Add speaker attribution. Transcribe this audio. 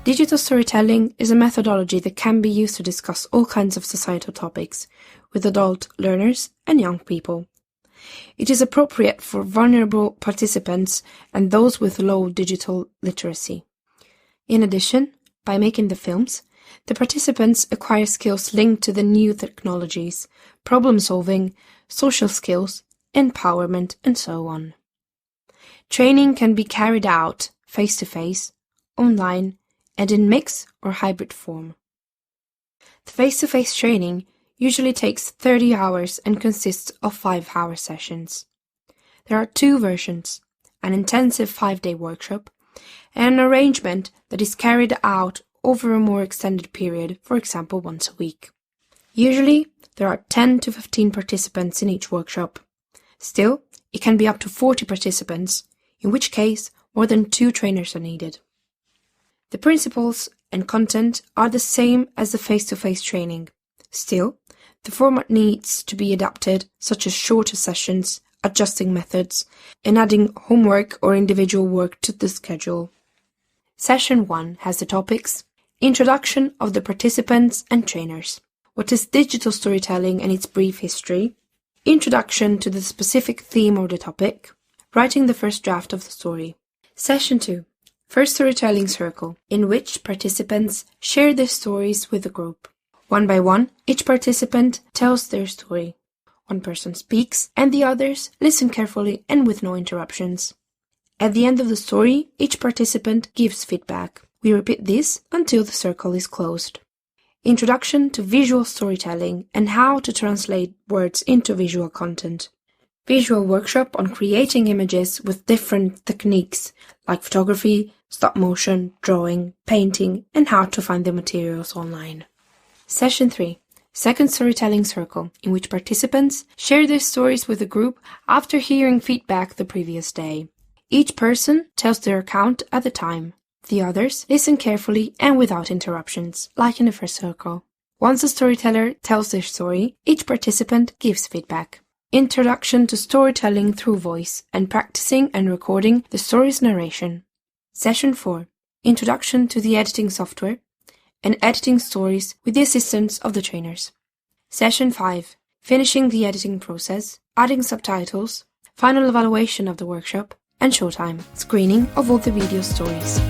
Speaker 1: Digital storytelling is a methodology that can be used to discuss all kinds of societal topics with adult learners and young people. It is appropriate for vulnerable participants and those with low digital literacy. In addition, by making the films, the participants acquire skills linked to the new technologies, problem solving, social skills, empowerment, and so on. Training can be carried out face-to-face, online, and in mixed or hybrid form. The face-to-face training usually takes 30 hours and consists of 5-hour sessions. There are 2 versions, an intensive 5-day workshop and an arrangement that is carried out over a more extended period, for example once a week. Usually, there are 10 to 15 participants in each workshop. Still, it can be up to 40 participants, in which case more than 2 trainers are needed. The principles and content are the same as the face-to-face training. Still, the format needs to be adapted, such as shorter sessions, adjusting methods, and adding homework or individual work to the schedule. Session 1 has the topics: Introduction of the participants and trainers, what is digital storytelling and its brief history, Introduction to the specific theme or the topic, writing the first draft of the story. Session 2. First storytelling circle, in which participants share their stories with the group. One by one, each participant tells their story. One person speaks, and the others listen carefully and with no interruptions. At the end of the story, each participant gives feedback. We repeat this until the circle is closed. Introduction to visual storytelling and how to translate words into visual content. Visual workshop on creating images with different techniques like photography, stop motion, drawing, painting, and how to find the materials online. Session 3. Second storytelling circle, in which participants share their stories with the group after hearing feedback the previous day. Each person tells their account at a time. The others listen carefully and without interruptions, like in the first circle. Once a storyteller tells their story, each participant gives feedback. Introduction to storytelling through voice and practicing and recording the story's narration. Session 4. Introduction to the editing software and editing stories with the assistance of the trainers. Session 5. Finishing the editing process, adding subtitles, final evaluation of the workshop, and showtime, screening of all the video stories.